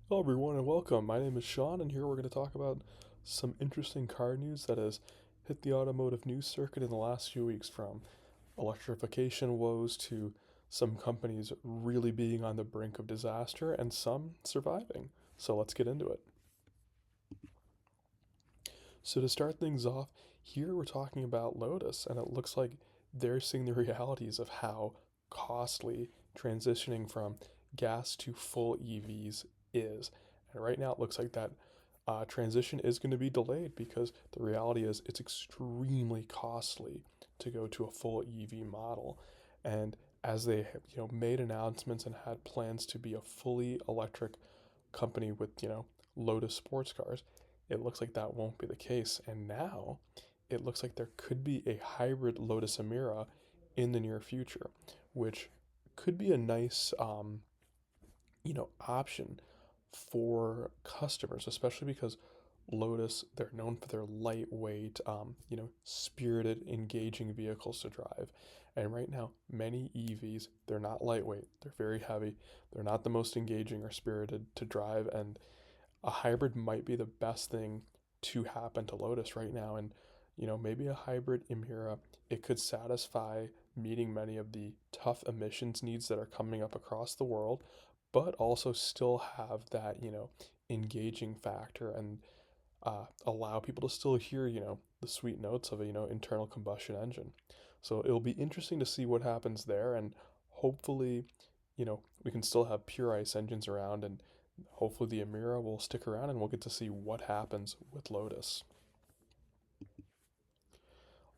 Hello, everyone, and welcome. My name is Sean, and here we're going to talk about some interesting car news that has hit the automotive news circuit in the last few weeks, from electrification woes to some companies really being on the brink of disaster and some surviving. So let's get into it. So, to start things off, here we're talking about Lotus, and it looks like they're seeing the realities of how costly transitioning from gas to full EVs is. And right now, it looks like that transition is going to be delayed because the reality is it's extremely costly to go to a full EV model. And as they made announcements and had plans to be a fully electric company with Lotus sports cars, it looks like that won't be the case. And now it looks like there could be a hybrid Lotus Emira in the near future, which could be a nice option for customers, especially because Lotus, they're known for their lightweight, spirited, engaging vehicles to drive. And right now, many EVs, they're not lightweight, they're very heavy, they're not the most engaging or spirited to drive. And a hybrid might be the best thing to happen to Lotus right now. And, maybe a hybrid Emira, it could satisfy meeting many of the tough emissions needs that are coming up across the world, but also still have that, engaging factor and allow people to still hear, the sweet notes of a, internal combustion engine. So it'll be interesting to see what happens there, and hopefully, we can still have pure ice engines around, and hopefully the Emira will stick around, and we'll get to see what happens with Lotus.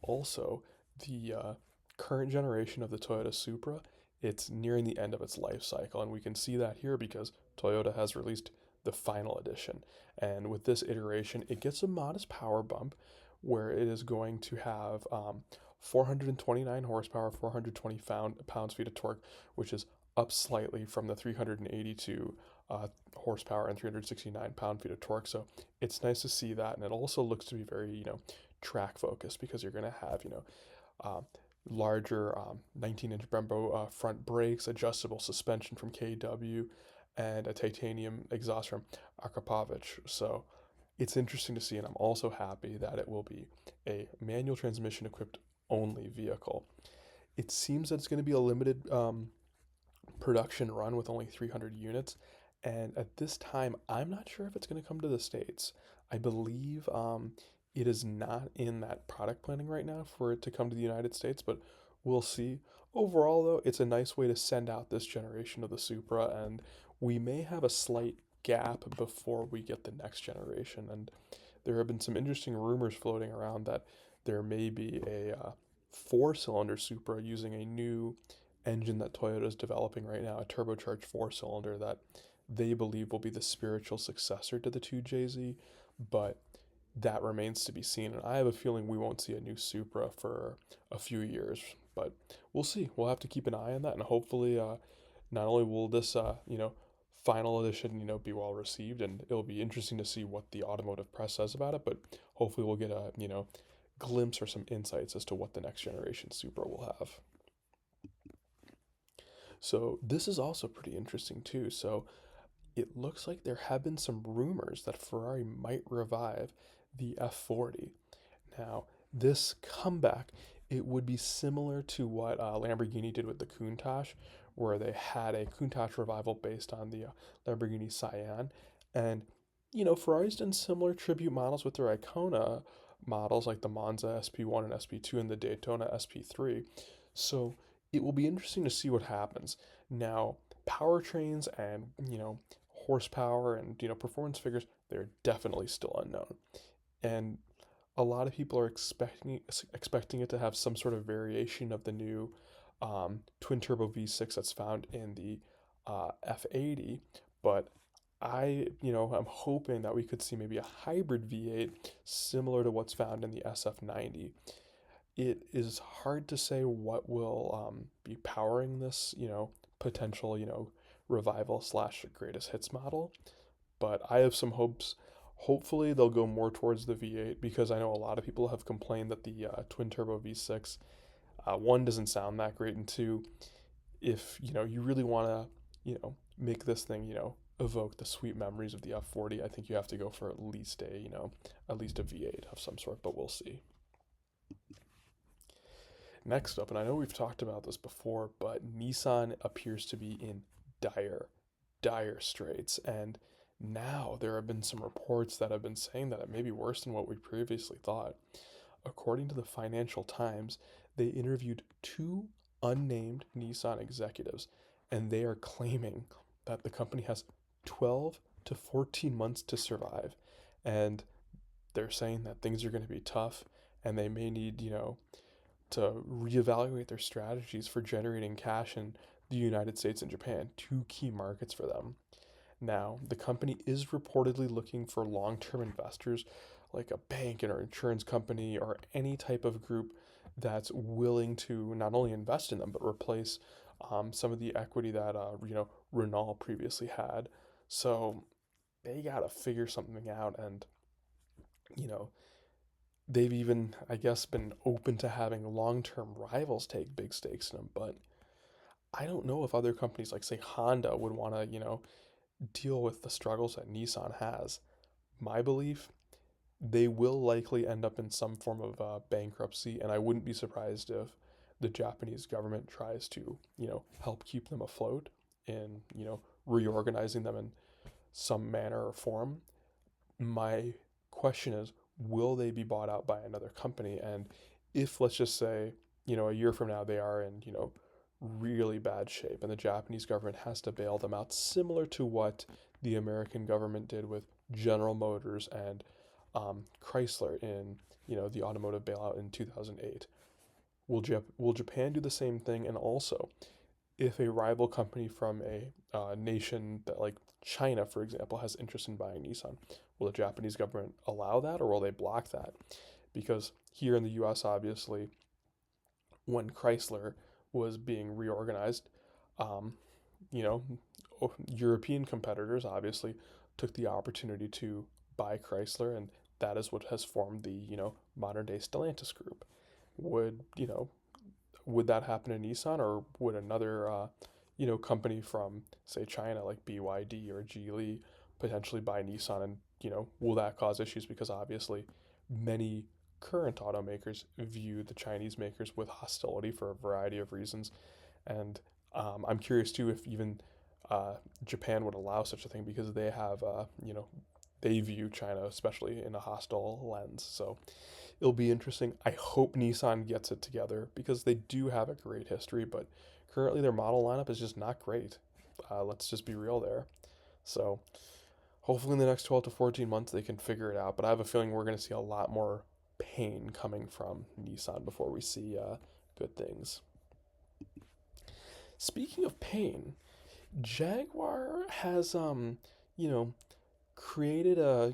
Also, the current generation of the Toyota Supra, it's nearing the end of its life cycle, and we can see that here because Toyota has released the final edition. And with this iteration, it gets a modest power bump where it is going to have 429 horsepower, 420 pounds-feet of torque, which is up slightly from the 382 horsepower and 369 pound-feet of torque. So it's nice to see that, and it also looks to be very, track focused because you're going to have, uh, larger 19-inch Brembo front brakes, adjustable suspension from KW, and a titanium exhaust from Akrapovic. So it's interesting to see, and I'm also happy that it will be a manual transmission equipped only vehicle. It seems that it's going to be a limited production run with only 300 units, and at this time, I'm not sure if it's going to come to the States. I believe it is not in that product planning right now for it to come to the United States, but we'll see. Overall, though, it's a nice way to send out this generation of the Supra, and we may have a slight gap before we get the next generation. And there have been some interesting rumors floating around that there may be a four-cylinder Supra using a new engine that Toyota is developing right now, a turbocharged four-cylinder that they believe will be the spiritual successor to the 2JZ, but that remains to be seen. And I have a feeling we won't see a new Supra for a few years, but we'll see. We'll have to keep an eye on that, and hopefully, not only will this, final edition, be well received, and it'll be interesting to see what the automotive press says about it, but hopefully we'll get a, glimpse or some insights as to what the next generation Supra will have. So this is also pretty interesting too. So it looks like there have been some rumors that Ferrari might revive the F40. Now, this comeback, it would be similar to what Lamborghini did with the Countach, where they had a Countach revival based on the Lamborghini Cayenne. And, Ferrari's done similar tribute models with their Icona models like the Monza SP1 and SP2 and the Daytona SP3. So it will be interesting to see what happens. Now, powertrains and, horsepower and, performance figures, they're definitely still unknown. And a lot of people are expecting it to have some sort of variation of the new twin turbo V6 that's found in the F80, but I'm hoping that we could see maybe a hybrid V8 similar to what's found in the SF90. It is hard to say what will be powering this, potential, revival slash greatest hits model, but I have some hopes. Hopefully, they'll go more towards the V8 because I know a lot of people have complained that the twin turbo V6, one, doesn't sound that great, and two, if you really want to, make this thing, evoke the sweet memories of the F40, I think you have to go for at least a V8 of some sort, but we'll see. Next up, and I know we've talked about this before, but Nissan appears to be in dire straits. And now there have been some reports that have been saying that it may be worse than what we previously thought. According to the Financial Times, they interviewed two unnamed Nissan executives, and they are claiming that the company has 12 to 14 months to survive. And they're saying that things are going to be tough and they may need, to reevaluate their strategies for generating cash in the United States and Japan, two key markets for them. Now, the company is reportedly looking for long term investors like a bank or insurance company or any type of group that's willing to not only invest in them but replace some of the equity that Renault previously had. So they gotta figure something out, and you know they've even, I guess, been open to having long term rivals take big stakes in them. But I don't know if other companies like, say, Honda would want to, deal with the struggles that Nissan has. My belief, they will likely end up in some form of bankruptcy, and I wouldn't be surprised if the Japanese government tries to, help keep them afloat in, reorganizing them in some manner or form. My question is, will they be bought out by another company? And if, let's just say, a year from now they are in, really bad shape and the Japanese government has to bail them out, similar to what the American government did with General Motors and Chrysler in, the automotive bailout in 2008. Will Japan do the same thing? And also, if a rival company from a nation that, like China, for example, has interest in buying Nissan, will the Japanese government allow that, or will they block that? Because here in the U.S., obviously, when Chrysler was being reorganized, um, you know, European competitors obviously took the opportunity to buy Chrysler, and that is what has formed the modern day Stellantis group. Would would that happen in Nissan, or would another company from, say, China like BYD or Geely potentially buy Nissan, and will that cause issues? Because obviously many current automakers view the Chinese makers with hostility for a variety of reasons, and I'm curious too if even uh, Japan would allow such a thing, because they have they view China especially in a hostile lens. So it'll be interesting. I hope Nissan gets it together because they do have a great history, but currently their model lineup is just not great. Let's just be real there. So hopefully in the next 12 to 14 months they can figure it out. But I have a feeling we're going to see a lot more pain coming from Nissan before we see good things. Speaking of pain, Jaguar has you know created a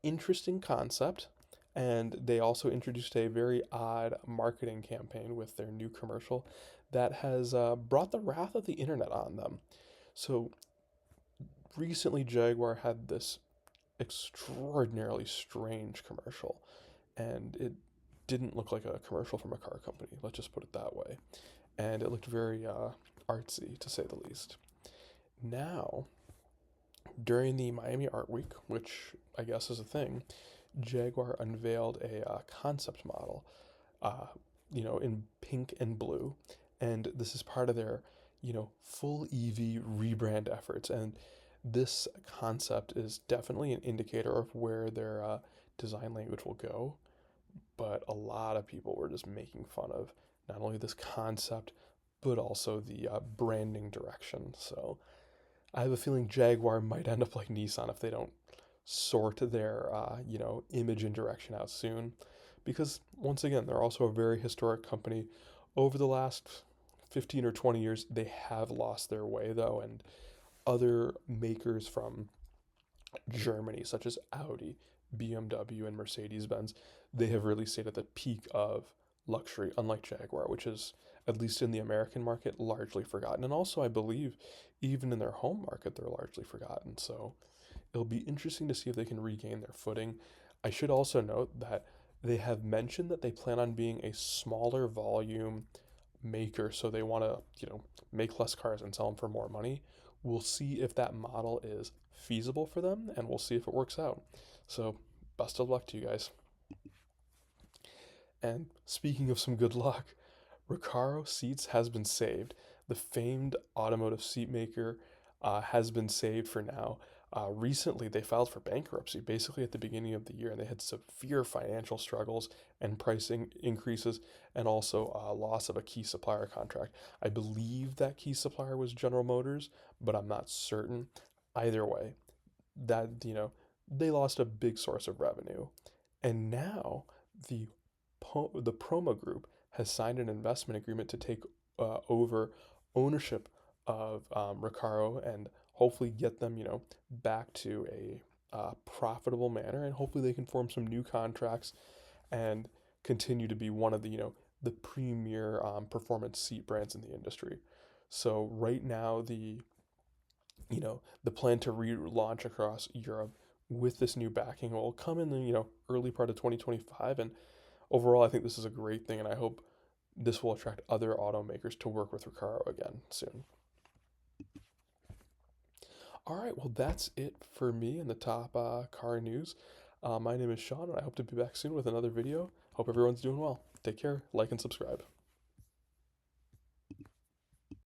interesting concept, and they also introduced a very odd marketing campaign with their new commercial that has brought the wrath of the internet on them. So recently, Jaguar had this extraordinarily strange commercial, and it didn't look like a commercial from a car company. Let's just put it that way. And it looked very artsy, to say the least. Now, during the Miami Art Week, which I guess is a thing, Jaguar unveiled a concept model, uh, in pink and blue, and this is part of their, full EV rebrand efforts. And this concept is definitely an indicator of where their design language will go. But a lot of people were just making fun of not only this concept, but also the branding direction. So I have a feeling Jaguar might end up like Nissan if they don't sort their image and direction out soon, because once again they're also a very historic company. Over the last 15 or 20 years they have lost their way though, and other makers from Germany such as Audi, BMW, and Mercedes-Benz, they have really stayed at the peak of luxury, unlike Jaguar, which is, at least in the American market, largely forgotten. And also I believe even in their home market they're largely forgotten. So it'll be interesting to see if they can regain their footing. I should also note that they have mentioned that they plan on being a smaller volume maker, so they want to, make less cars and sell them for more money, we'll see if that model is feasible for them, and we'll see if it works out. So, best of luck to you guys. And speaking of some good luck, Recaro seats has been saved. The famed automotive seat maker has been saved for now. Recently, they filed for bankruptcy basically at the beginning of the year, and they had severe financial struggles and pricing increases, and also loss of a key supplier contract. I believe that key supplier was General Motors, but I'm not certain. Either way, that they lost a big source of revenue, and now the the Promo Group has signed an investment agreement to take over ownership of Recaro and hopefully get them, back to a profitable manner, and hopefully they can form some new contracts and continue to be one of the, the premier performance seat brands in the industry. So right now, the plan to relaunch across Europe with this new backing will come in the, early part of 2025. And overall, I think this is a great thing, and I hope this will attract other automakers to work with Recaro again soon. All right, well, that's it for me in the top car news. My name is Sean, and I hope to be back soon with another video. Hope everyone's doing well. Take care, like, and subscribe.